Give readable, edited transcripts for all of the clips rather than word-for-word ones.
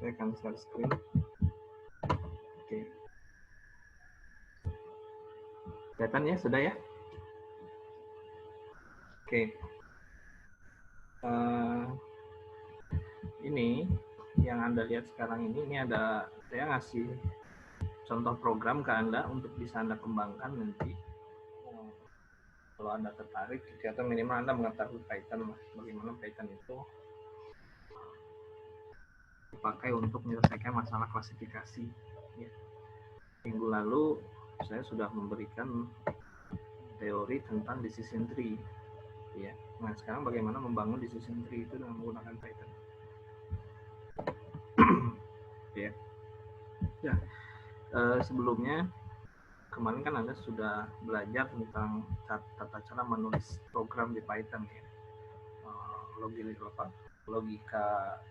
Saya akan share screen. Oke. Kelihatan ya, sudah ya? Oke. Ini yang Anda lihat sekarang ini ada saya ngasih contoh program ke Anda untuk bisa Anda kembangkan nanti. Kalau Anda tertarik, atau minimal Anda mengetahui Python, bagaimana Python itu dipakai untuk menyelesaikan masalah klasifikasi. Ya. Minggu lalu saya sudah memberikan teori tentang decision tree. Ya. Nah, sekarang bagaimana membangun decision tree itu dengan menggunakan Python. Ya. Ya. Sebelumnya kemarin kan Anda sudah belajar tentang tata cara menulis program di Python ya. Logika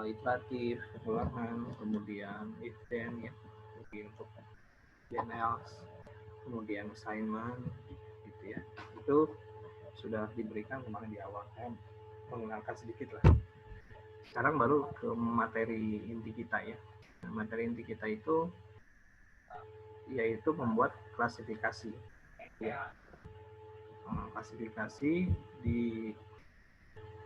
iteratif, ulangan, kemudian if then ya, untuk then else, kemudian assignment gitu ya. Itu sudah diberikan kemarin di awal. Saya mengenalkan sedikit lah. Sekarang baru ke materi inti kita ya. Nah, materi inti kita itu yaitu membuat klasifikasi ya. Klasifikasi di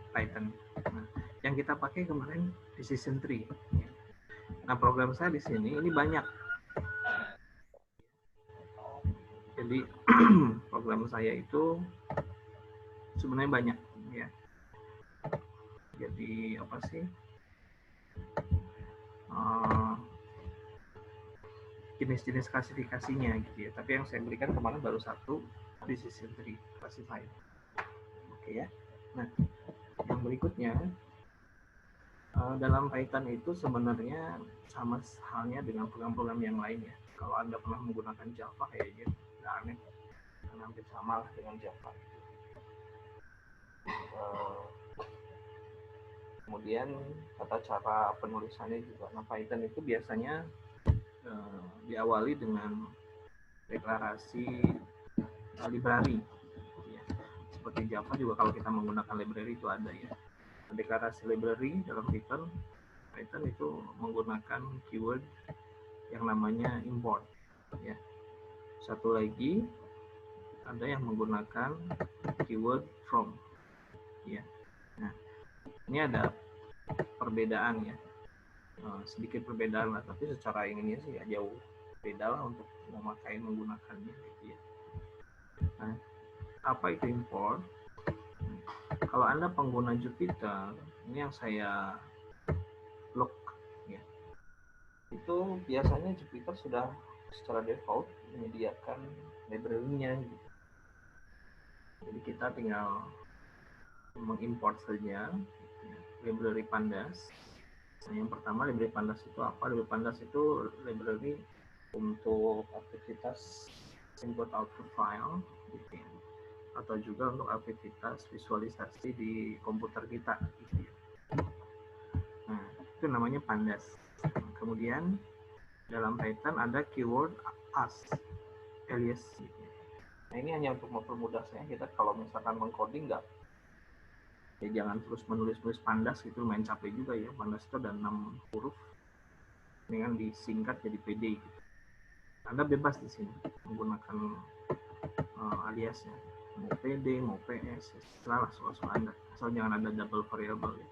Python. Nah, yang kita pakai kemarin decision tree. Nah, program saya di sini ini banyak. Jadi program saya itu sebenarnya banyak ya. Jadi apa sih? Jenis-jenis klasifikasinya gitu ya. Tapi yang saya berikan kemarin baru satu, decision tree classifier. Oke ya. Nah, yang berikutnya dalam Python itu sebenarnya sama halnya dengan program-program yang lainnya. Kalau Anda pernah menggunakan Java kayaknya nggak aneh, karena hampir sama lah dengan Java. Kemudian tata cara penulisannya juga. Nah, Python itu biasanya diawali dengan deklarasi library. Ya. Seperti Java juga kalau kita menggunakan library itu ada ya. Deklarasi library dalam Python itu menggunakan keyword yang namanya import ya. Satu lagi ada yang menggunakan keyword from ya. Nah, ini ada perbedaan ya, sedikit perbedaan lah, tapi secara ininya sih ya jauh beda lah untuk menggunakannya gitu ya. Nah, apa itu import? Kalau Anda pengguna Jupyter, ini yang saya log ya, itu biasanya Jupyter sudah secara default menyediakan library-nya gitu. Jadi kita tinggal mengimport saja library Pandas. Nah, yang pertama library Pandas itu apa? Library Pandas itu library untuk aktivitas input output file gitu ya. Atau juga untuk aktivitas visualisasi di komputer kita gitu ya. Nah, itu namanya Pandas. Kemudian dalam Python ada keyword as alias gitu. Nah, ini hanya untuk mempermudah saya, kita kalau misalkan mengcoding ya jangan terus menulis Pandas gitu, lumayan capek juga ya. Pandas itu ada 6 huruf dengan disingkat jadi PD gitu. Anda bebas di sini menggunakan aliasnya, mau PD, mau PS, salah soal Anda, asal jangan ada double variable ya.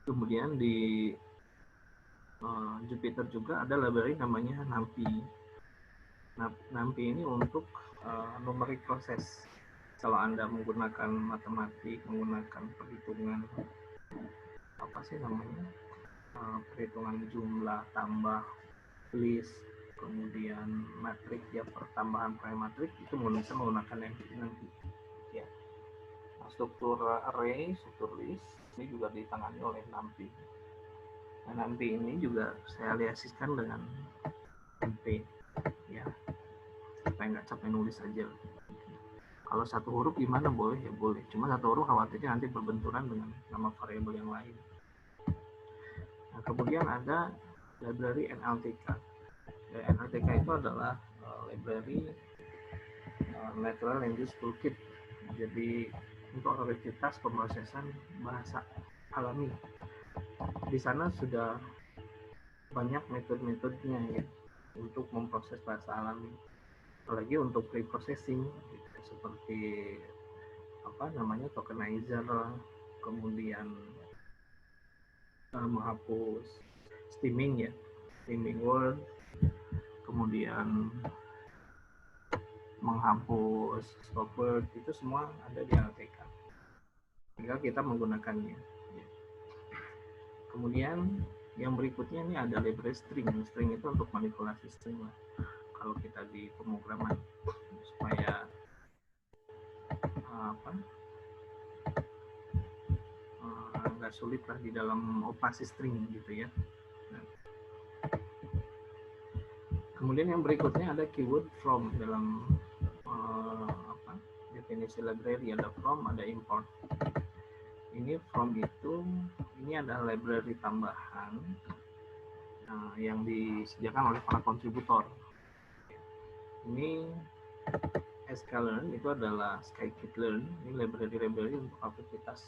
Kemudian di Jupyter juga ada library namanya NumPy. NumPy ini untuk numeric process. Kalau Anda menggunakan matematik, menggunakan perhitungan apa sih namanya, perhitungan jumlah, tambah, list, kemudian matrik ya, pertambahan matrik, itu bisa menggunakan NumPy ya. Nah, struktur array, struktur list ini juga ditangani oleh NumPy. Nah, NumPy ini juga saya aliaskan dengan NP ya, supaya nggak capek nulis aja. Kalau satu huruf gimana boleh ya boleh, cuma satu huruf khawatirnya nanti berbenturan dengan nama variabel yang lain. Nah, kemudian ada library NLTK. NLTK itu adalah library Natural Language Toolkit. Jadi untuk aktivitas pemrosesan bahasa alami. di sana sudah banyak metode-metodenya ya untuk memproses bahasa alami, apalagi untuk pre-processing gitu, seperti apa namanya tokenizer, kemudian menghapus steaming ya, steaming word, kemudian menghapus stop word, itu semua ada di LTK. Tinggal kita menggunakannya. Kemudian yang berikutnya ini ada library string. String itu untuk manipulasi string lah. Kalau kita di pemrograman supaya nggak sulit lah di dalam operasi string gitu ya. Nah, kemudian yang berikutnya ada keyword from dalam definisi library, ada from, ada import. Ini from itu ini adalah library tambahan yang disediakan oleh para kontributor. Ini sklearn itu adalah scikit-learn, ini library untuk aktivitas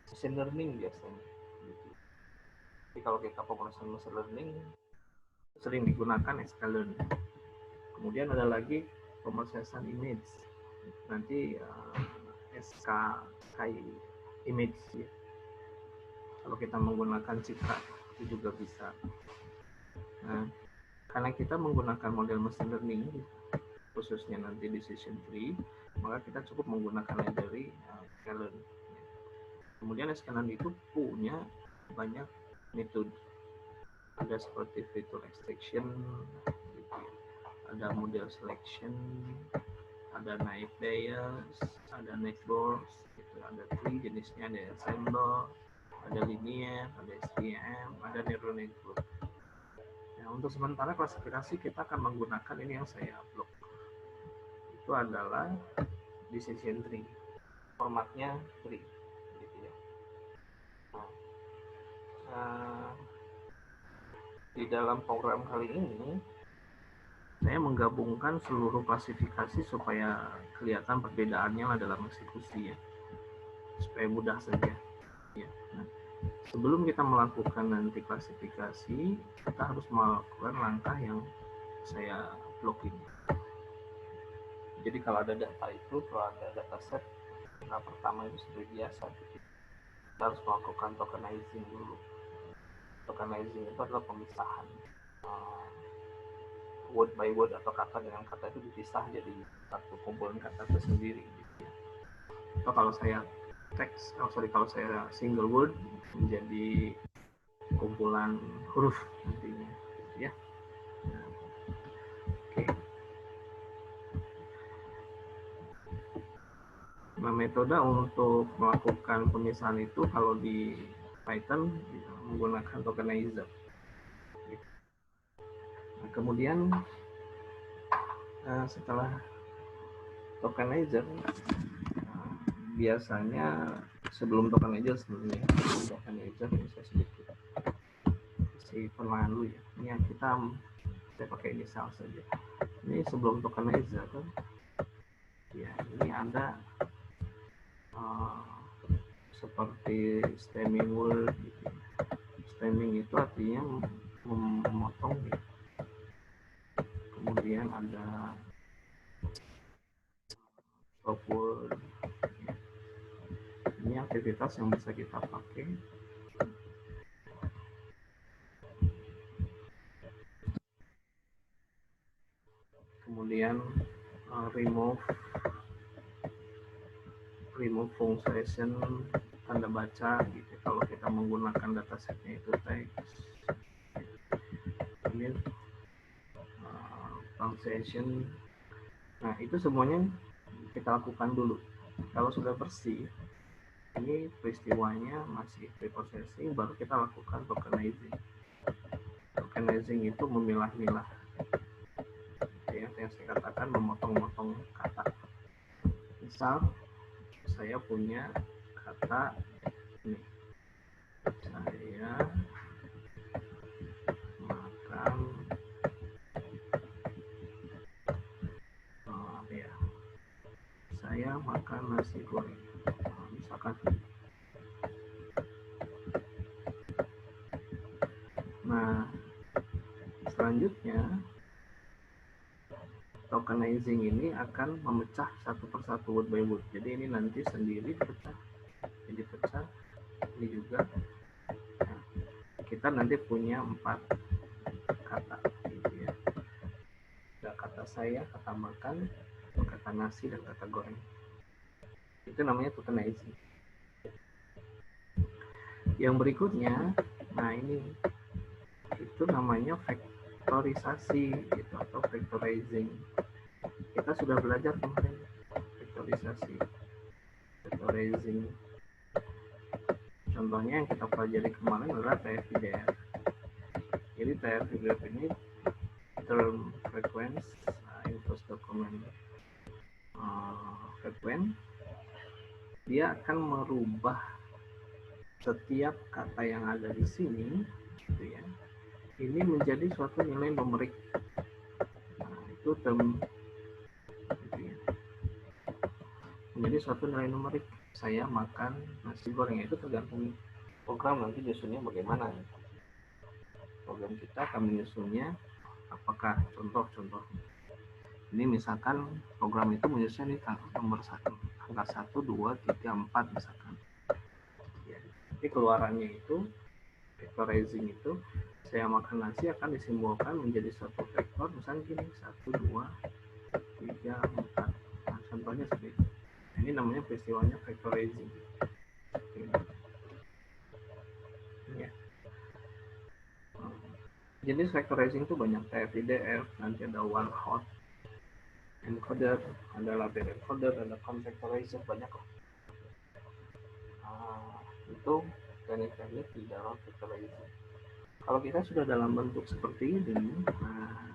machine learning biasanya. Jadi kalau kita pemrograman machine learning sering digunakan sklearn. Kemudian ada lagi pemrosesan image, nanti SKI image ya. Kalau kita menggunakan citra itu juga bisa. Nah, karena kita menggunakan model machine learning khususnya nanti decision tree, maka kita cukup menggunakan library sklearn. Kemudian sklearn itu punya banyak metode, ada seperti feature extraction, ada model selection, ada naive Bayes, ada networks, gitu. Ada tree jenisnya, ada ensemble, ada linear, ada SVM, ada neural network. Nah, untuk sementara klasifikasi kita akan menggunakan ini yang saya upload. Itu adalah decision tree, formatnya tree, gitu ya. Nah, di dalam program kali ini saya menggabungkan seluruh klasifikasi supaya kelihatan perbedaannya dalam eksekusi ya, supaya mudah saja ya. Nah, sebelum kita melakukan nanti klasifikasi, kita harus melakukan langkah yang saya blok ini. Jadi kalau ada data itu, kalau ada dataset, nah pertama itu seperti biasa, kita harus melakukan tokenizing dulu. Tokenizing itu adalah pemisahan word by word atau kata dengan kata itu dipisah jadi satu kumpulan kata tersendiri gitu ya. Atau kalau saya teks, kalau saya single word menjadi kumpulan huruf nantinya gitu ya. Oke. Nah, metode untuk melakukan pemisahan itu kalau di Python menggunakan tokenizer. Nah, kemudian setelah tokenizer, biasanya sebelum tokenizer sebenarnya ini saya sedikit si perlahan dulu ya. Ini yang saya pakai inisial saja. Ini sebelum tokenizer kan, ya ini ada seperti stemming word gitu. Stemming itu artinya memotong ya. Kemudian ada stop word ya. Ini aktivitas yang bisa kita pakai. Kemudian remove function tanda baca gitu kalau kita menggunakan datasetnya itu teks. Ini pronunciation. Nah, itu semuanya kita lakukan dulu. Kalau sudah bersih, ini peristiwanya masih pre-processing, baru kita lakukan tokenizing. Tokenizing itu memilah-milah. Ya, yang saya katakan memotong-motong kata. Misal saya punya kata ini, saya makan saya makan nasi goreng, misalkan Nah, selanjutnya tokenizing ini akan memecah satu persatu word by word. Jadi ini nanti sendiri pecah, jadi pecah, ini juga. Nah, kita nanti punya 4 kata, gitu ya. Ada kata saya, kata makan, kata nasi, dan kata goreng. Itu namanya tokenizing. Yang berikutnya, nah ini itu namanya vektorisasi gitu, atau vectorizing. Kita sudah belajar kemarin vektorisasi, vectorizing. Contohnya yang kita pelajari kemarin adalah TF-IDF. Jadi TF-IDF ini term frequency inverse document frequent. Dia akan merubah setiap kata yang ada di sini, gitu ya. Ini menjadi suatu nilai numerik. Nah, itu term, gitu ya. Menjadi suatu nilai numerik. Saya makan nasi goreng, itu tergantung program nanti nyusunnya bagaimana. Program kita akan menyusunnya apakah contoh ini misalkan program itu menyusun nomor 1, angka 1, 2, 3, 4 misalkan. Ya, jadi keluarannya itu vectorizing itu saya makan nasi akan disimbolkan menjadi satu vektor, misalnya gini 1, 2, 3, 4. Nah, contohnya seperti itu. Ini namanya peristiwanya vectorizing. Ya. Jenis vectorizing itu banyak, TF-IDF, nanti ada one hot encoder, ada label encoder, ada convectorizer, banyak kok. Itu teknik-teknik di dalam vectorizing. Kalau kita sudah dalam bentuk seperti ini, nah,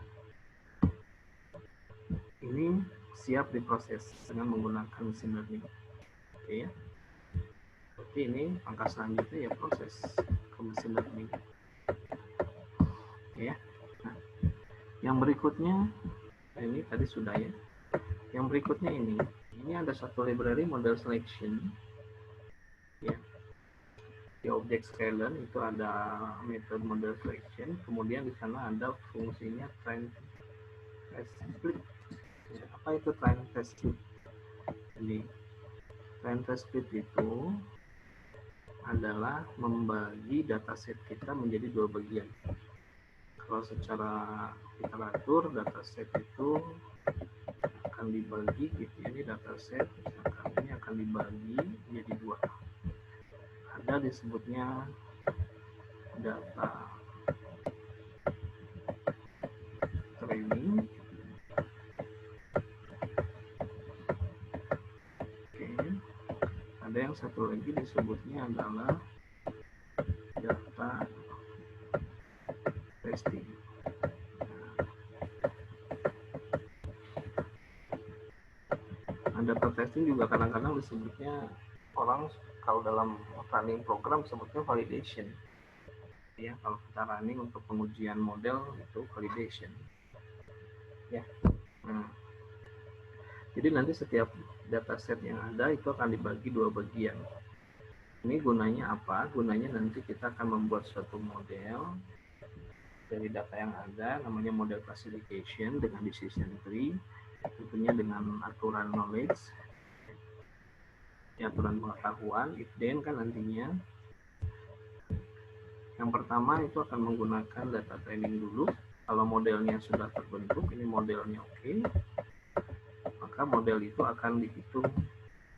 ini siap diproses dengan menggunakan mesin learning. Oke ya. Oke, ini langkah selanjutnya ya proses ke mesin learning. Oke ya. Nah, yang berikutnya, ini tadi sudah ya. Yang berikutnya ini ada satu library model selection. Ya. Di objek scalar itu ada metode model selection, kemudian di sana ada fungsinya train test split. Ya, apa itu train test split? Jadi train test split itu adalah membagi dataset kita menjadi 2 bagian. Kalau secara literatur dataset itu akan dibagi gitu ya, ini dataset misalkan ini akan dibagi menjadi 2. Ada disebutnya data training. Oke. Ada yang satu lagi disebutnya adalah data testing. Nah, data testing juga kadang-kadang disebutnya orang kalau dalam running program sebutnya validation. Ya, kalau kita running untuk pengujian model itu validation. Ya. Nah, jadi nanti setiap dataset yang ada itu akan dibagi 2 bagian. Ini gunanya apa? Gunanya nanti kita akan membuat suatu model dari data yang ada, namanya model classification dengan decision tree, tentunya dengan aturan knowledge, ya, aturan pengetahuan, if then kan nantinya. Yang pertama itu akan menggunakan data training dulu. Kalau modelnya sudah terbentuk, ini modelnya oke, maka model itu akan dihitung,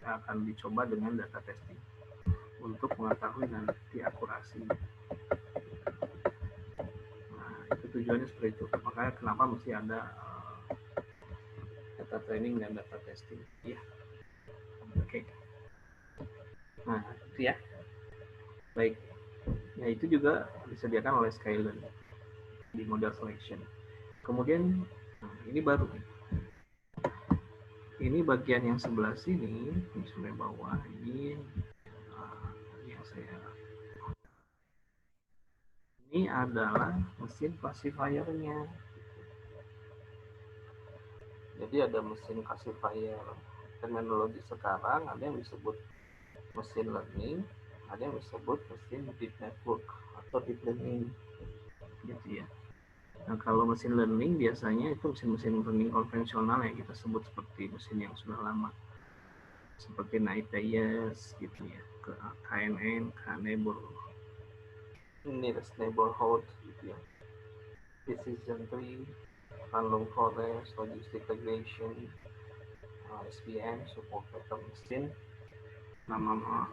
akan dicoba dengan data testing untuk mengetahui nanti akurasi. Nah, itu tujuannya seperti itu. Makanya kenapa mesti ada data training dan data testing. Ya, oke. Nah, itu ya. Baik. Ya, itu juga disediakan oleh Skyline di model selection. Kemudian, nah, ini baru. Ini bagian yang sebelah sini, ini sebelah bawah, ini yang saya. Ini adalah mesin classifier-nya. Jadi ada mesin classifier terminologi sekarang, ada yang disebut mesin learning, ada yang disebut mesin deep network atau deep learning. Kalau mesin learning biasanya itu mesin-mesin learning konvensional yang kita sebut seperti mesin yang sudah lama, seperti NIPS gitu ya, ke KNN, nearest neighborhood gitu ya, decision tree, random forest, logistic regression, SVM, support vector machine, nama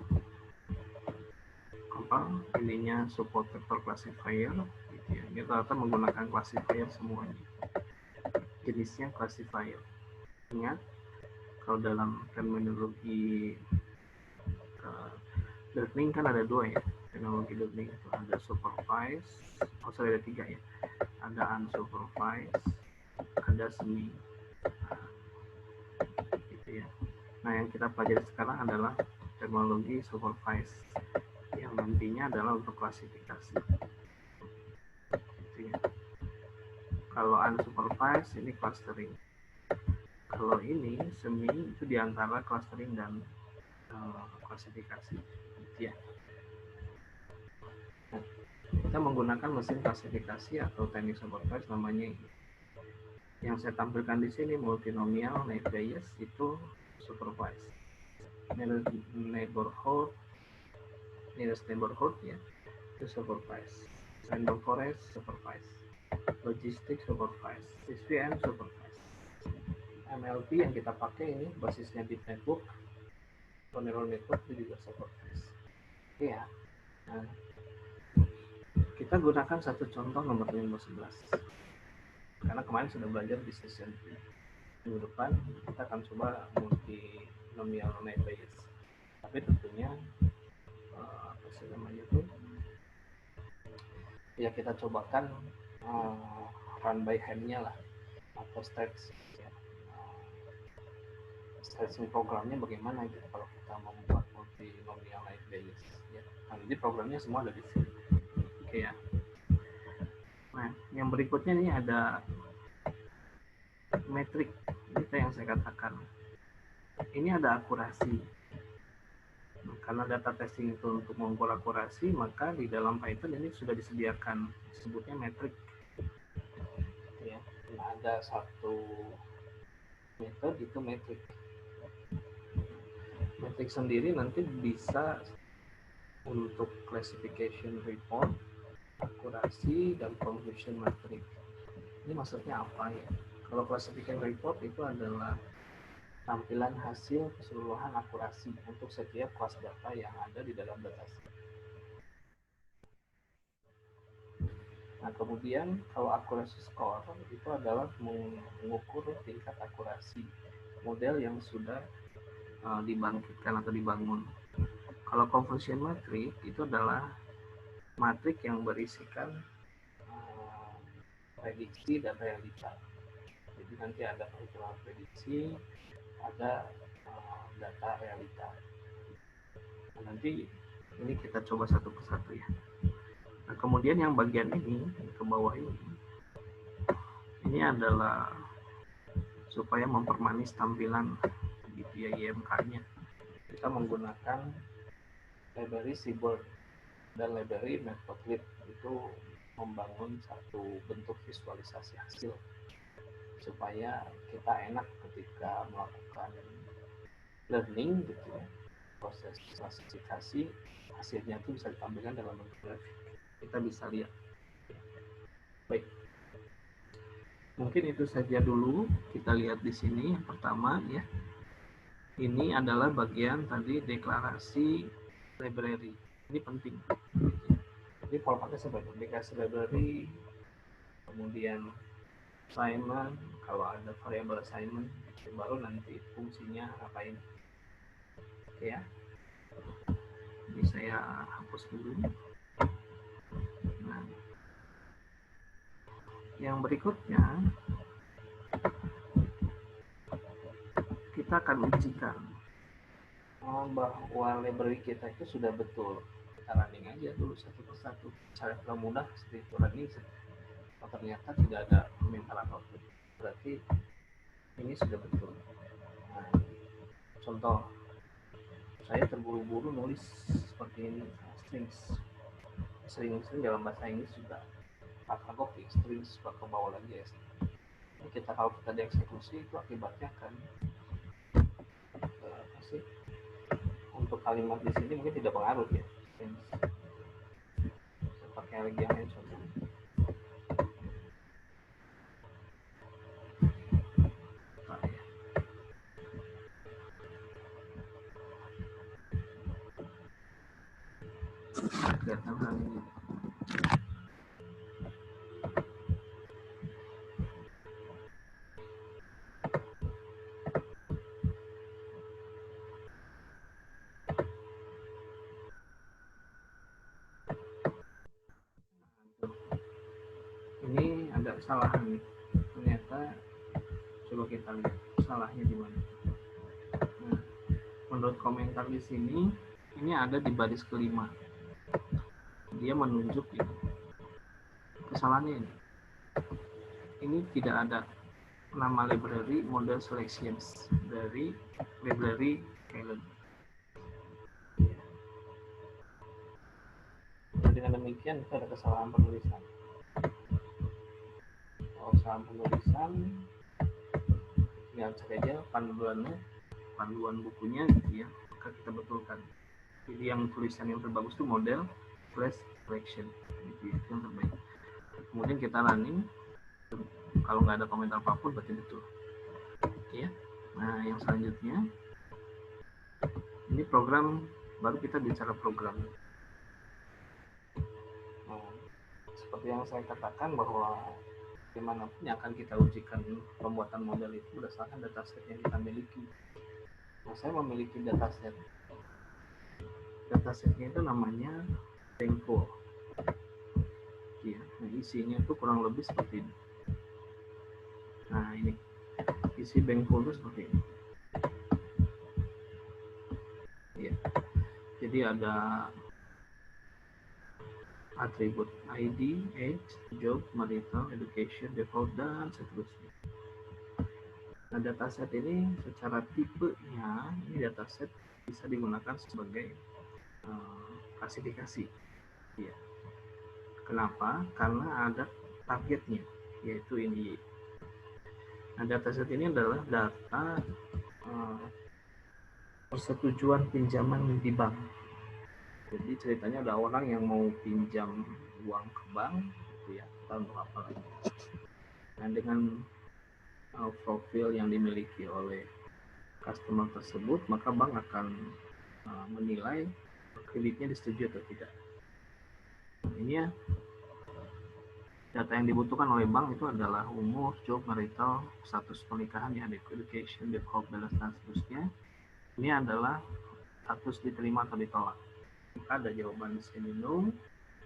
ininya support vector classifier gitu ya. Ini rata-rata menggunakan classifier semuanya, jenisnya classifier. Ingat, kalau dalam terminologi learning kan ada dua ya, teknologi learning itu ada supervised, ada tiga ya, ada unsupervised, ada semi gitu ya. Nah, yang kita pelajari sekarang adalah teknologi supervised yang nantinya adalah untuk klasifikasi gitu ya. Kalau unsupervised ini clustering, kalau ini semi itu diantara clustering dan klasifikasi gitu ya. Nah, kita menggunakan mesin klasifikasi atau teknik supervised namanya ini. Yang saya tampilkan di sini multinomial Bayes itu supervised, nearest neighborhood ya itu supervised, random forest supervised, logistic supervised, SVM supervised. MLP yang kita pakai ini basisnya deep network atau neural network itu juga supervised. Oke ya. Nah, kita gunakan satu contoh nomor 511 karena kemarin sudah belajar di session minggu depan kita akan coba multinomial Bayes, tapi tentunya apa sih namanya itu ya kita cobakan run by hand-nya lah atau stretching programnya bagaimana gitu kalau kita membuat multinomial Bayes ya. Nah, jadi programnya semua ada di sini. Oke ya. Nah, yang berikutnya ini ada metrik, itu yang saya katakan. Ini ada akurasi. Nah, karena data testing itu untuk mengukur akurasi, maka di dalam Python ini sudah disediakan disebutnya metrik. Ya, nah, ada satu metode itu metrik. Metrik sendiri nanti bisa untuk classification report, akurasi, dan confusion metrik. Ini maksudnya apa ya? Kalau classification report itu adalah tampilan hasil keseluruhan akurasi untuk setiap kelas data yang ada di dalam dataset. Nah, kemudian kalau accuracy score itu adalah mengukur tingkat akurasi model yang sudah dibangkitkan atau dibangun. Kalau confusion matrix itu adalah matrik yang berisikan prediksi dan realita. Jadi nanti ada perhitungan prediksi, ada data realita. Nah, nanti ini kita coba satu persatu ya. Nah, kemudian yang bagian ini ke bawah ini adalah supaya mempermanis tampilan gitu ya IMK-nya. Kita menggunakan library Seabird dan library Matplotlib itu membangun satu bentuk visualisasi hasil supaya kita enak ketika melakukan learning gitu ya, proses klasifikasi hasilnya itu bisa ditampilkan dalam bentuk grafik, kita bisa lihat. Baik, mungkin itu saja dulu. Kita lihat di sini yang pertama ya, ini adalah bagian tadi deklarasi library, ini penting. Jadi kalau pakai sebagai deklarasi library, kemudian assignment, kalau ada variable assignment baru nanti fungsinya ngapain. Oke ya, ini saya hapus dulu. Nah, yang berikutnya kita akan ujikan bahwa library kita itu sudah betul. Kita running aja dulu satu persatu. Cara yang mudah seperti itu running. Oh, ternyata tidak ada permintaan output. Berarti ini sudah betul. Nah, contoh, saya terburu-buru nulis seperti ini, strings dalam bahasa Inggris juga. copy, strings ke bawah lagi ya. Kalau kita dieksekusi itu akibatnya kan apa sih, untuk kalimat di sini mungkin tidak pengaruh ya. Pakai lagi yang lain contoh. Kelihatan hal ini. Ini ada kesalahan nih. Ternyata coba kita lihat salahnya di mana. Nah, menurut komentar di sini, ini ada di baris kelima. Dia menunjuk ini. Kesalahannya ini. Ini tidak ada nama library model selections dari library Kylin. Dengan demikian itu ada kesalahan penulisan. Kesalahan penulisan, ya cek aja panduan bukunya gitu ya, maka kita betulkan. Jadi yang tulisan yang terbagus itu model slash selection, gitu ya, yang terbaik. Kemudian kita running, kalau nggak ada komentar apapun berarti betul. Oke ya. Nah yang selanjutnya, ini program, baru kita bicara program. Nah, seperti yang saya katakan bahwa dimanapun yang akan kita ujikan pembuatan model itu berdasarkan dataset yang kita miliki. Nah, saya memiliki dataset. Datasetnya itu namanya Bankpool. Ya, nah isinya itu kurang lebih seperti ini. Nah ini isi Bankpool itu seperti ini. Ya, jadi ada atribut ID, age, job, marital, education, default, dan seterusnya. Nah, dataset ini secara tipenya, ini dataset bisa digunakan sebagai klasifikasi. Ya. Kenapa? Karena ada targetnya, yaitu ini. Nah, dataset ini adalah data persetujuan pinjaman di bank. Jadi ceritanya ada orang yang mau pinjam uang ke bank, gitu ya, untuk apa lagi. Nah, dengan profil yang dimiliki oleh customer tersebut, maka bank akan menilai kreditnya disetujui atau tidak. Nah, ini ya, data yang dibutuhkan oleh bank itu adalah umur, job, marital, status pernikahan, ya, education, default, balance, dan seterusnya. Ini adalah status diterima atau ditolak. Maka ada jawaban di sini no,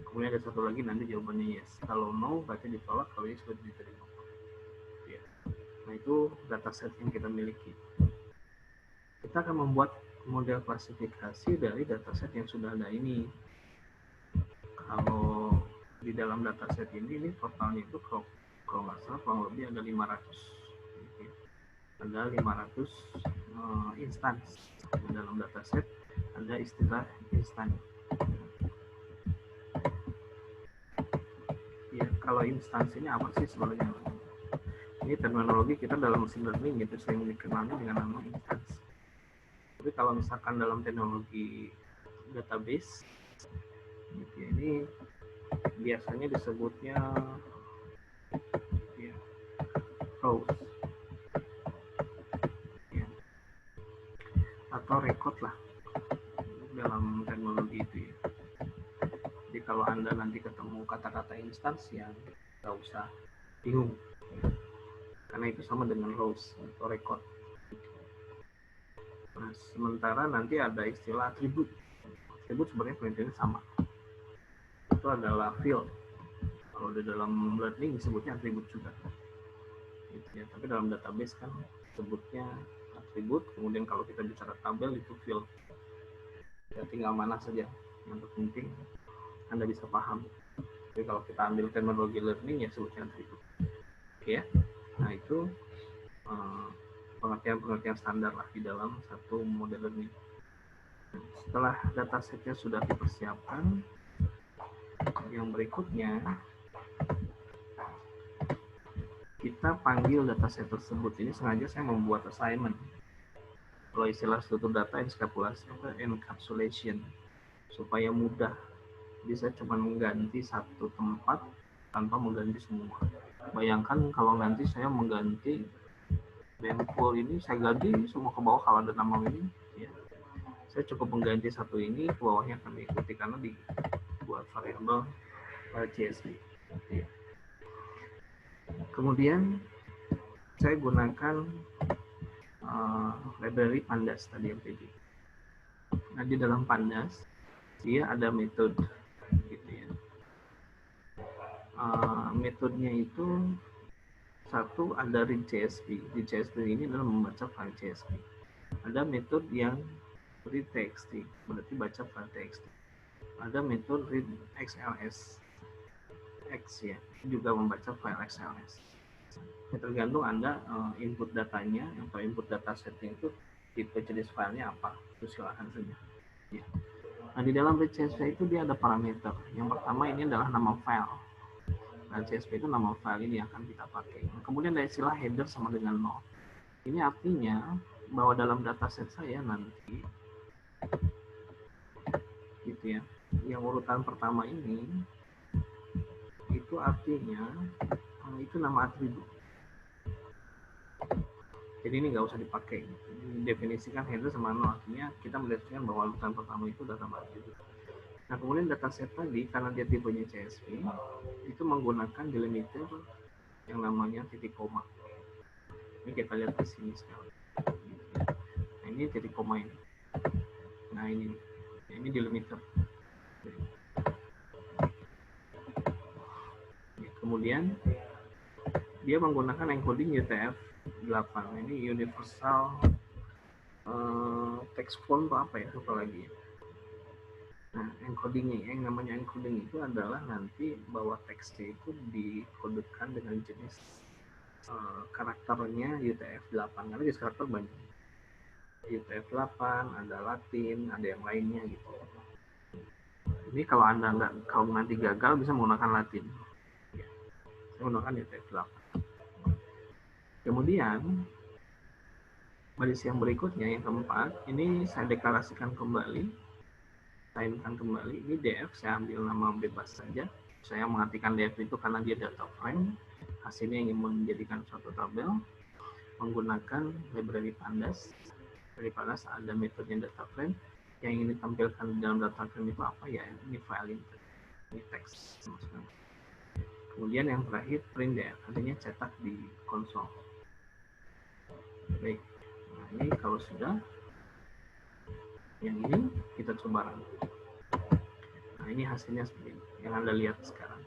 kemudian ada satu lagi nanti jawabannya yes. Kalau no berarti ditolak, kalau yes berarti diterima. Ya. Nah itu dataset yang kita miliki. Kita akan membuat model klasifikasi dari dataset yang sudah ada ini. Kalau di dalam dataset ini totalnya itu kalau nggak salah kurang lebih ada 500. Ya. Ada 500 instance di dalam dataset. Ada istilah instan. Ya, kalau instance ini apa sih sebenarnya? Ini terminologi kita dalam machine learning itu sering dikenal dengan nama instance. Tapi kalau misalkan dalam teknologi database, gitu ya, ini biasanya disebutnya ya, rows ya, atau record lah dalam teknologi itu ya. Jadi kalau Anda nanti ketemu kata-kata instance yang nggak usah bingung, karena itu sama dengan rows atau record. Nah, sementara nanti ada istilah atribut. Atribut sebenarnya prinsipnya sama. Itu adalah field. Kalau di dalam learning disebutnya atribut juga. Gitu ya. Tapi dalam database kan sebutnya atribut. Kemudian kalau kita bicara tabel itu field. Ya, tinggal mana saja. Yang terpenting Anda bisa paham. Jadi kalau kita ambil teknologi learning ya sebutnya atribut. Oke ya. Nah itu pengertian-pengertian standar lah di dalam satu model learning. Setelah datasetnya sudah dipersiapkan, yang berikutnya kita panggil dataset tersebut. Ini sengaja saya membuat assignment. Kalau istilah struktur data encapsulation, supaya mudah. Bisa cuma mengganti satu tempat tanpa mengganti semua. Bayangkan kalau nanti saya mengganti mempool ini, saya ganti semua ke bawah kalau ada nama ini, ya. Saya cukup mengganti satu ini, ke bawahnya akan diikuti karena dibuat variabel CSV. Ya. Kemudian saya gunakan library Pandas tadi yang tadi. Nah, di dalam Pandas dia ada metode, gitu ya. Metodenya itu satu ada read CSV. Read CSV ini adalah membaca file CSV. Ada metode yang read txt, berarti baca file txt. Ada metode read XLS, X ya, juga membaca file XLS. Ya, tergantung Anda input datanya atau input datasetnya itu tipe jenis filenya apa, itu silakan saja. Ya. Nah, di dalam read CSV itu dia ada parameter. Yang pertama ini adalah nama file. Nah, CSV itu nama file ini yang akan kita pakai. Kemudian ada istilah header sama dengan 0. Ini artinya bahwa dalam dataset saya nanti, gitu ya, yang urutan pertama ini, itu artinya itu nama atribut. Jadi ini nggak usah dipakai. Definisikan header sama 0, artinya kita mendefinisikan bahwa urutan pertama itu data atribut. Nah, kemudian dataset tadi, karena dia tipenya CSV, itu menggunakan delimiter yang namanya titik koma. Ini kita lihat di sini sekarang. Nah, ini titik koma ini. Nah, ini delimiter. Ya, kemudian dia menggunakan encoding UTF-8. Ini universal text font atau apa ya, apa lagi ya. Nah, encodingnya, yang namanya encoding itu adalah nanti bahwa teksnya itu dikodekan dengan jenis karakternya UTF-8, karena jenis karakter banyak. UTF-8, ada Latin, ada yang lainnya gitu. Ini kalau Anda kalau nanti gagal bisa menggunakan Latin. Ya, saya menggunakan UTF-8. Kemudian baris yang berikutnya, yang keempat, ini saya deklarasikan kembali. Ini df, saya ambil nama bebas saja. Saya mengartikan df itu karena dia data frame, hasilnya ingin menjadikan suatu tabel menggunakan library Pandas. Library Pandas ada metodenya data frame. Yang ingin ditampilkan di dalam data frame itu apa ya? Ini file ini teks. Kemudian yang terakhir printdf, artinya cetak di konsol. Baik, nah ini kalau sudah, yang ini kita coba run. Nah, ini hasilnya seperti ini yang Anda lihat sekarang.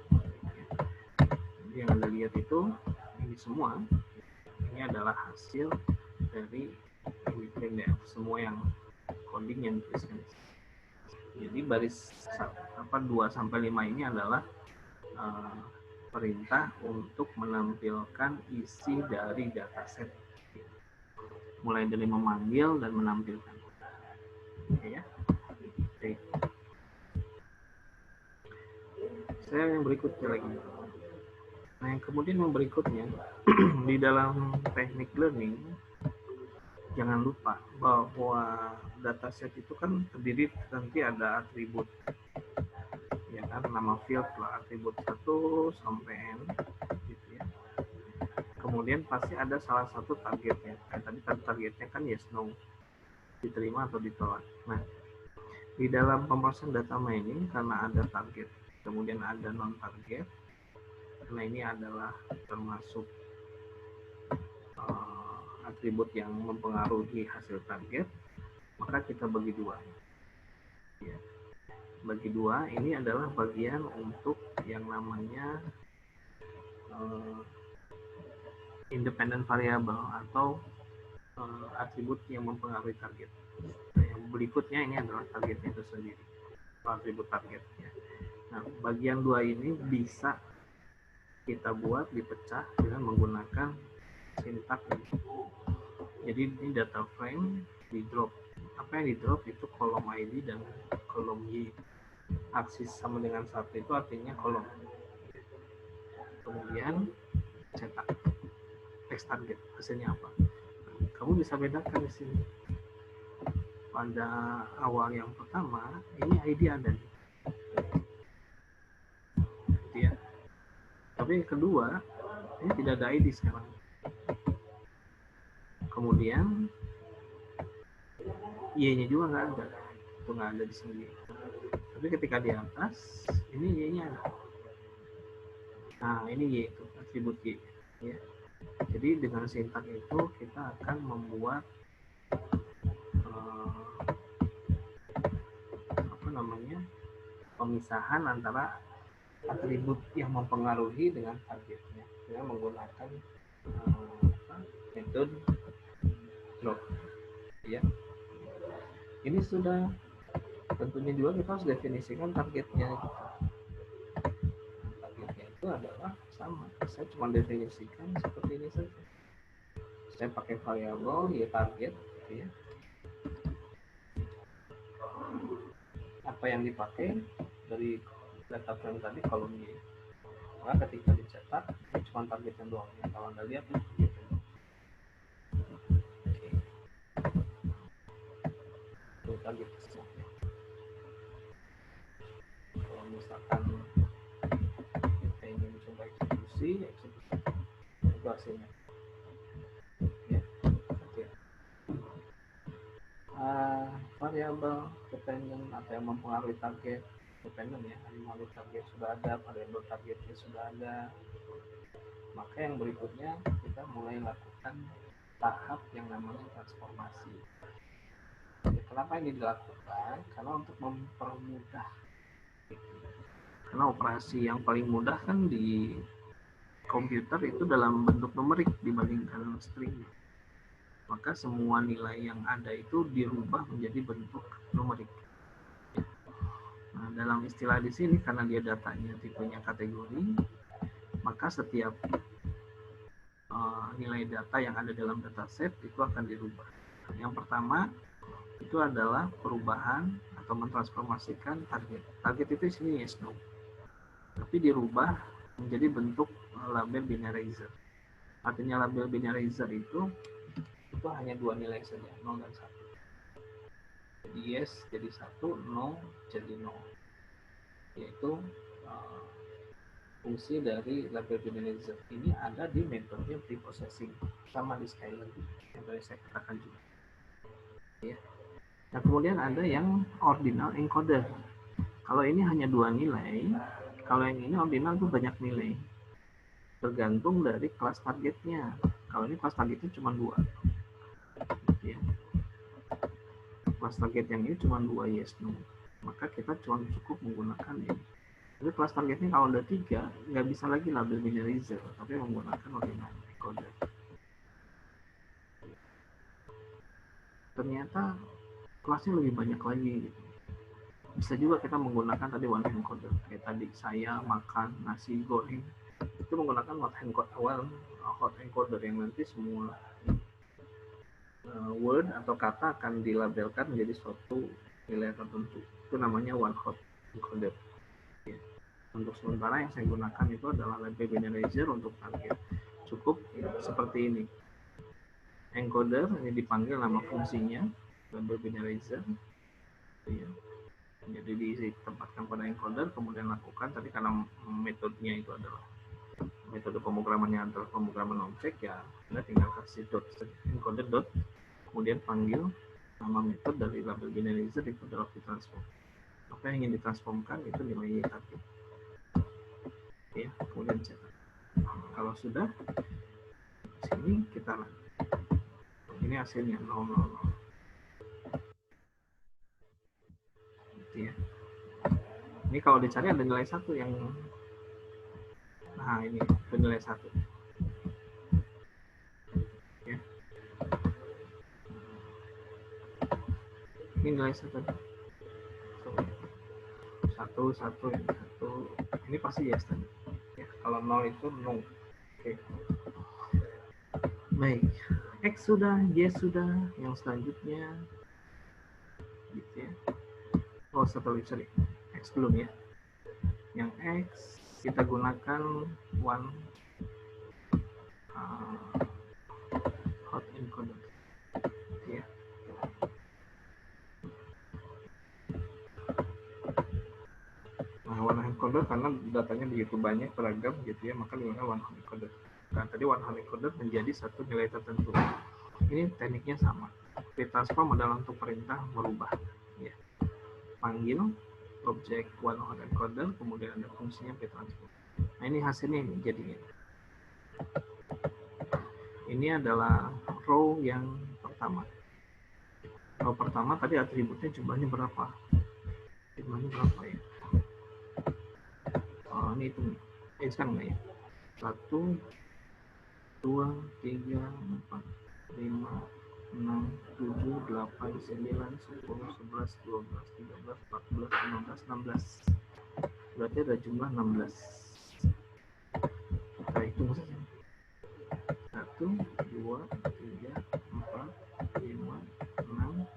Jadi yang Anda lihat itu ini semua, ini adalah hasil dari printdf, semua yang coding yang dituliskan. Jadi baris 2-5 ini adalah perintah untuk menampilkan isi dari dataset, mulai dari memanggil dan menampilkan. Oke ya. Oke. Saya yang berikutnya lagi. Nah, yang kemudian yang berikutnya di dalam teknik learning, jangan lupa bahwa dataset itu kan terdiri nanti ada atribut, ya kan, nama field lah, atribut 1 sampai n, gitu ya. Kemudian pasti ada salah satu targetnya. Tadi targetnya kan yes no, diterima atau ditolak. Nah, di dalam pemrosesan data mining karena ada target, kemudian ada non target, karena ini adalah termasuk atribut yang mempengaruhi hasil target, maka kita bagi dua. Ya. Bagi dua, ini adalah bagian untuk yang namanya independent variable atau atribut yang mempengaruhi target. Nah, yang berikutnya ini adalah targetnya itu sendiri, atribut targetnya. Nah, bagian dua ini bisa kita buat dipecah dengan menggunakan sintak ini. Jadi ini data frame di drop. Apa yang di drop itu kolom ID dan kolom Y. Aksis sama dengan 1 itu artinya kolom. Kemudian cetak. X target, hasilnya apa? Kamu bisa bedakan di sini. Pada awal yang pertama, ini ID ada, gitu ya. Tapi yang kedua, ini tidak ada ID sekarang. Kemudian Y-nya juga nggak ada, itu nggak ada di sini. Tapi ketika di atas, ini Y-nya ada. Nah, ini Y itu, atribut Y. Ya. Jadi dengan sintak itu kita akan membuat pemisahan antara atribut yang mempengaruhi dengan targetnya dengan menggunakan metode drop. Ya, ini sudah tentunya juga kita harus definisikan targetnya. Targetnya itu adalah sama. Saya cuma definisikan seperti ini saja. Saya pakai variabel y target, ya. Apa yang dipakai dari data frame tadi kolom Y. Maka ketika dicetak, ini cuma targetnya doang. Kalau Anda lihat, targetnya doang. Itu target semua. Kalau misalkan kita ingin coba eksekusi itu hasilnya. Ya, variabel dependent atau yang mempengaruhi target dependent ya, mempengaruhi target sudah ada, variabel targetnya sudah ada. Maka yang berikutnya kita mulai lakukan tahap yang namanya transformasi. Kenapa ini dilakukan? Karena untuk mempermudah. Karena operasi yang paling mudah kan di komputer itu dalam bentuk numerik dibandingkan string. Maka semua nilai yang ada itu dirubah menjadi bentuk numerik. Nah, dalam istilah di sini karena dia datanya tipenya kategori, maka setiap nilai data yang ada dalam dataset itu akan dirubah. Yang pertama itu adalah perubahan atau mentransformasikan target. Target itu isinya yes no, tapi dirubah menjadi bentuk label binarizer. Artinya label binarizer itu hanya dua nilai saja, 0 dan 1. Jadi yes jadi 1, no jadi 0. Yaitu fungsi dari label binarizer ini ada di metode preprocessing, sama di Skyler yang tadi saya katakan juga. Ya. Nah, kemudian ada yang ordinal encoder. Kalau ini hanya dua nilai, kalau yang ini ordinal itu banyak nilai. Tergantung dari kelas targetnya. Kalau ini kelas targetnya cuma 2. Ya. Kelas target yang ini cuma 2 yes no. Maka kita cuma cukup menggunakan ini. Jadi kelas targetnya kalau ada 3, nggak bisa lagi label binarizer, tapi menggunakan ordinal encoder. Ternyata kelasnya lebih banyak lagi gitu. Bisa juga kita menggunakan tadi one encoder, kayak tadi saya makan nasi goreng, itu menggunakan hot encoder yang nanti semua word atau kata akan dilabelkan menjadi suatu nilai tertentu. Itu namanya one hot encoder. Ya. Untuk sementara yang saya gunakan itu adalah label binarizer untuk target. Cukup seperti ini. Encoder ini dipanggil nama fungsinya, label binarizer. Ya. Jadi ditempatkan pada encoder, kemudian lakukan. Tadi karena metodenya itu adalah metode pemrogramannya adalah pemrograman objek, ya Anda tinggal kasih dot encoder dot, kemudian panggil nama metode dari label binarizer itu adalah ditransform. Apa yang ingin ditransformkan itu nilai target. Ya, kemudian cetak. Kalau sudah, sini kita ini hasilnya 000. Ya. Ini kalau dicari ada nilai 1 yang nah ini nilai 1. Ya. Ini nilai 1. 1. Ini pasti yes tadi. Ya, kalau 0 itu no. Oke. Baik. X sudah, Y sudah, yang selanjutnya gitu ya. Oh, sorry. X belum ya. Yang X kita gunakan one hot encoder. Ya. Nah, one hot encoder karena datanya begitu banyak beragam gitu ya, maka digunakan one hot encoder. Nah, tadi one hot encoder menjadi satu nilai tertentu. Ini tekniknya sama. Retransform adalah untuk perintah merubah. Ya. Panggil objek one hot encoder, kemudian ada fungsinya retransform. Nah, ini hasilnya ini jadinya. Ini adalah row yang pertama. Row pertama tadi atributnya jumlahnya berapa? Jumlahnya berapa ya? Oh, ini itu. Sekarang nggak ya? 1, 2, 3, 4, 5, 6, 7, 8, 9, 10, 11, 12, 13, 14, 15, 16. Berarti ada jumlah 16. Kita hitung saja. 1, 2, 3, 4, 5, 6,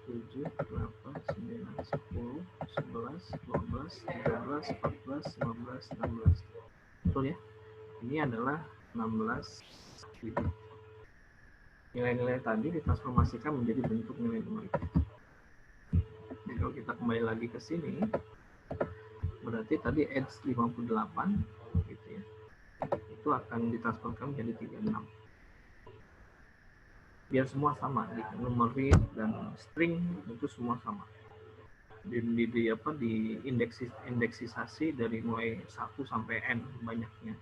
7, 8, 9, 10, 11, 12, 13, 14, 15, 16. Betul ya? Ini adalah 16 bit. Nilai-nilai tadi ditransformasikan menjadi bentuk nilai numerik. Jadi kalau kita kembali lagi ke sini, berarti tadi edge 58 gitu ya. Itu akan ditransformasikan menjadi 36. Biar semua sama, di numerik dan string itu semua sama. Di indeksisasi dari mulai 1 sampai n banyaknya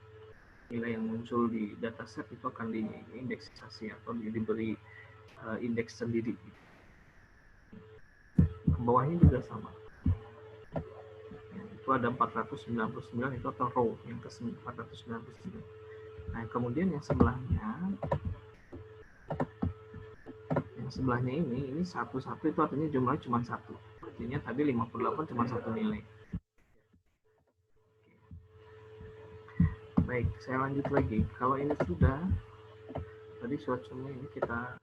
nilai yang muncul di dataset itu akan diindeksisasi atau diberi indeks sendiri. Bawahnya juga sama. Ya, itu ada 499 itu atau row yang ke 499. Nah, kemudian yang sebelahnya ini satu-satu itu artinya jumlahnya cuma 1. Artinya tadi 58 cuma 1 nilai. Baik, saya lanjut lagi. Kalau ini sudah, tadi suatunya ini kita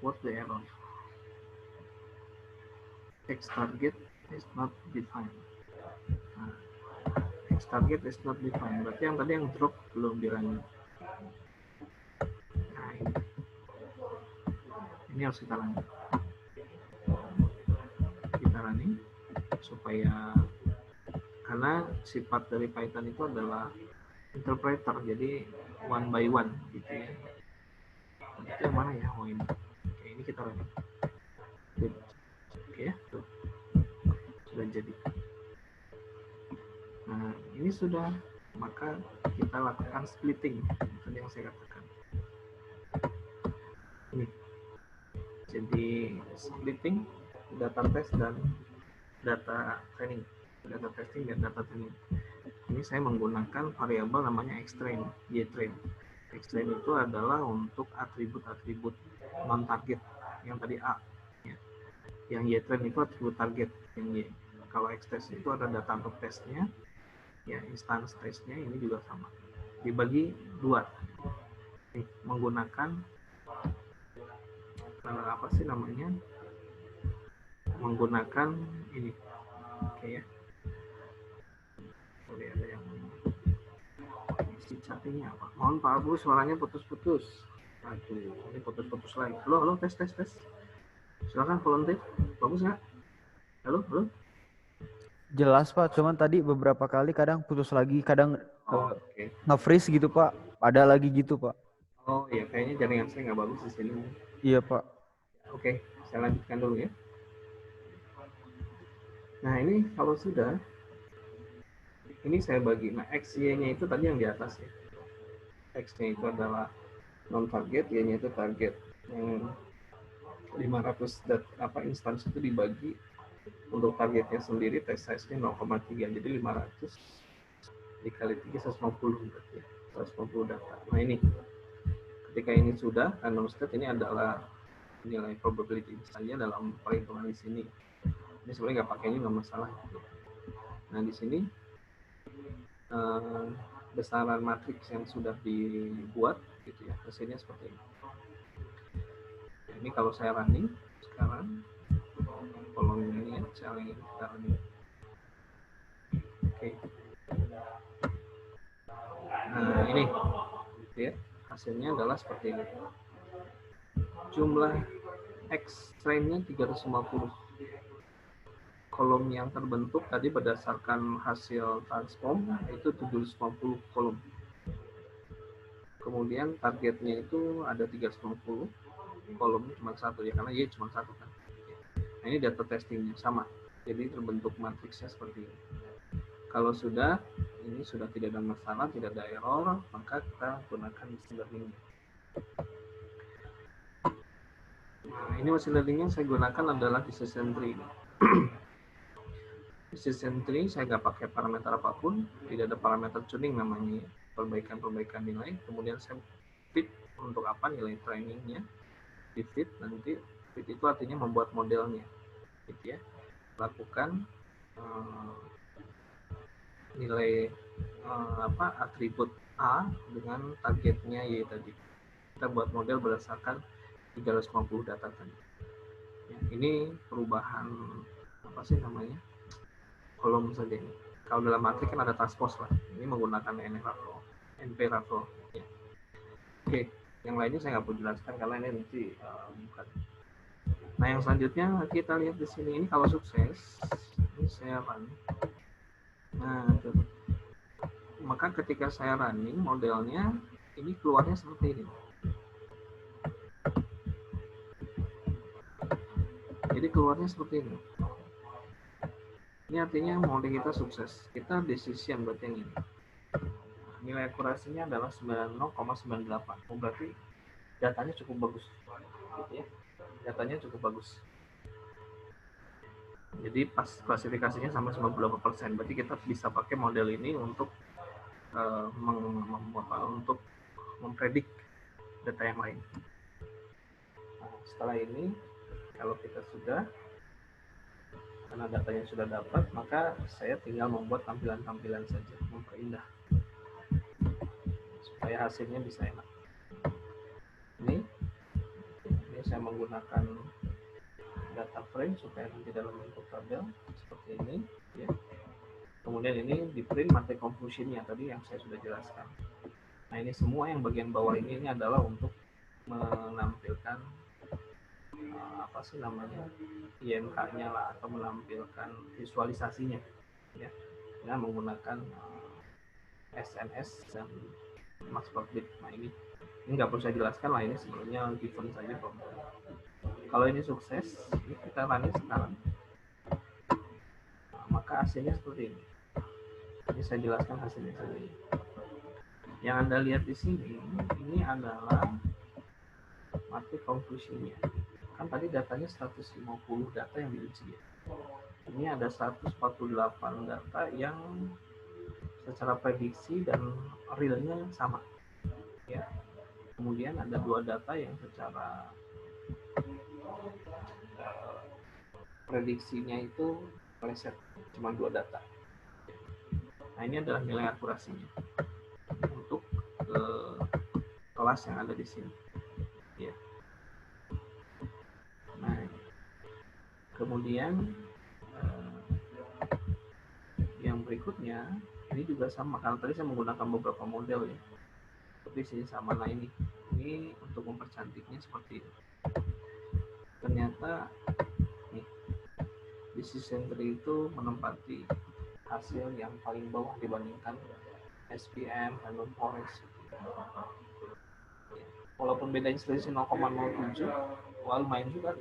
what the error? X target is not defined. Nah, X target is not defined. Berarti yang tadi yang drop belum dirunning. Nah, ini harus kita lanjut. Kita running supaya karena sifat dari Python itu adalah interpreter, jadi one by one gitu ya. Itu yang mana ya? Oh ini. Oke, ini kita running. Oke ya, tuh. Sudah jadi. Nah, ini sudah, maka kita lakukan splitting tadi yang saya katakan. Ini. Jadi splitting data test dan data training. Data testing dan data training. Ini saya menggunakan variabel namanya xtrain, ytrain. Xtrain itu adalah untuk atribut-atribut non target yang tadi A. Ya. Yang ytrain itu atribut target yang Y. Kalau xtest itu ada data untuk testnya, ya instance testnya ini juga sama. Dibagi 2. Nih, menggunakan apa sih namanya? Menggunakan ini, oke ya. Boleh ada yang isi chattingnya apa? Mohon Pak Abu, suaranya putus-putus. Aduh, ini putus-putus lagi. Halo, tes. Silakan volunteer. Bagus nggak? Halo. Jelas Pak, cuman tadi beberapa kali kadang putus lagi, kadang nge-freeze gitu Pak. Ada lagi gitu Pak. Oh iya, kayaknya jaringan saya nggak bagus di sini. Iya Pak. Oke, saya lanjutkan dulu ya. Nah ini kalau sudah, ini saya bagi. Nah XY-nya itu tadi yang di atas ya. X-nya itu adalah non-target, Y-nya itu target. Yang 500 instansi itu dibagi untuk targetnya sendiri, test size-nya 0,3. Jadi 500 dikali 3, 150 berarti ya. 150 data. Nah ini, ketika ini sudah, random state ini adalah nilai probability saja dalam perhitungan di sini. Ini sebenarnya nggak pakai ini nggak masalah. Nah di sini besaran matriks yang sudah dibuat gitu ya, hasilnya seperti ini. Nah, ini kalau saya running sekarang, kolom ini ya, saya ingin kita running. Oke. Nah ini ya. Hasilnya adalah seperti ini. Jumlah X trainnya 350. Kolom yang terbentuk tadi berdasarkan hasil transform itu 750 kolom. Kemudian targetnya itu ada 350 kolom, cuma satu ya, karena Y cuma satu kan. Nah, ini data testingnya sama. Jadi terbentuk matriksnya seperti ini. Kalau sudah, ini sudah tidak ada masalah, tidak ada error, maka kita gunakan machine learning. Nah, ini machine learning yang saya gunakan adalah decision tree. Decision tree saya nggak pakai parameter apapun, tidak ada parameter tuning namanya, perbaikan nilai. Kemudian saya fit untuk apa nilai trainingnya, di fit nanti fit itu artinya membuat modelnya, gitu ya. Lakukan nilai atribut A dengan targetnya Y tadi. Kita buat model berdasarkan 350 data tadi. Ya, ini perubahan apa sih namanya? Kolom saja ini. Kalau dalam matrik kan ada transpose lah. Ini menggunakan NP Raffle. Ya. Oke, yang lainnya saya nggak perlu jelaskan karena ini nanti bukan. Nah, yang selanjutnya kita lihat di sini. Ini kalau sukses, ini saya run. Nah, maka ketika saya running modelnya, ini keluarnya seperti ini. Jadi keluarnya seperti ini. Ini artinya model kita sukses. Kita decision berarti yang ini. Nilai akurasinya adalah 90,98. Berarti datanya cukup bagus. Gitu ya. Datanya cukup bagus. Jadi pas klasifikasinya sampai 98%. Berarti kita bisa pakai model ini untuk untuk mempredik data yang lain. Nah, setelah ini kalau kita sudah, karena datanya sudah dapat, maka saya tinggal membuat tampilan-tampilan saja, memperindah supaya hasilnya bisa enak. Ini saya menggunakan data frame supaya nanti dalam bentuk tabel seperti ini ya. Kemudian ini di print matrik conclusion-nya tadi yang saya sudah jelaskan. Nah, ini semua yang bagian bawah ini adalah untuk menampilkan apa sih namanya IMK-nya lah, atau menampilkan visualisasinya ya, dengan menggunakan SNS dan max public. Nah, ini nggak perlu saya jelaskan lah, ini sebenarnya given saja problem. Kalau ini sukses, ini kita running sekarang, nah, maka hasilnya seperti ini. Ini saya jelaskan hasilnya saja. Yang Anda lihat di sini, ini adalah matrik conclusion-nya. Kan tadi datanya 150 data yang diuji. Ini ada 148 data yang secara prediksi dan realnya sama. Ya. Kemudian ada 2 data yang secara prediksinya itu meleset, cuma 2 data. Nah, ini adalah nilai akurasinya untuk kelas yang ada di sini. Ya. Nah, kemudian yang berikutnya ini juga sama, karena tadi saya menggunakan beberapa model ya. Tapi sini sama. Nah, ini untuk mempercantiknya seperti ini. Ternyata nih, decision tree itu menempati hasil yang paling bawah dibandingkan SPM, Random Forest. Walaupun bedanya selisih 0,07, lumayan juga.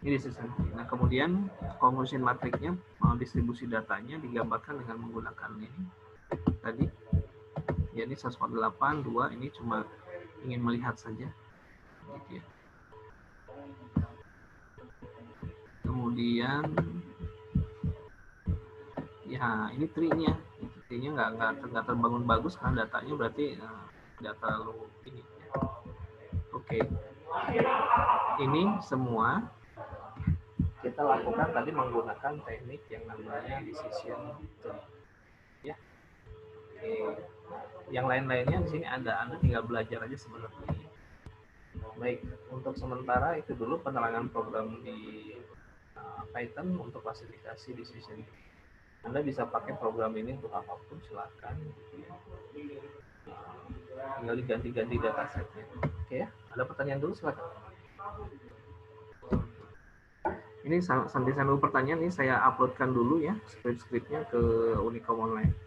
Ini decision tree. Nah, kemudian conclusion matriknya, distribusi datanya digambarkan dengan menggunakan ini tadi. Ya, ini 148, 2 ini cuma ingin melihat saja. Gitu ya. Kemudian ya ini tree-nya. Tree-nya nggak terbangun bagus karena datanya berarti tidak terlalu ini. Oke. Ini semua kita lakukan tadi menggunakan teknik yang namanya decision tree. Ya. Oke. Yang lain-lainnya di sini ada, Anda tinggal belajar aja sebenarnya. Baik, untuk sementara itu dulu penerangan program di Python untuk klasifikasi decision tree. Anda bisa pakai program ini untuk apapun, silakan. Tinggal diganti-ganti datasetnya. Oke ya, ada pertanyaan dulu silakan. Ini sambil pertanyaan ini saya uploadkan dulu ya skrip-skripnya ke Unicom Online.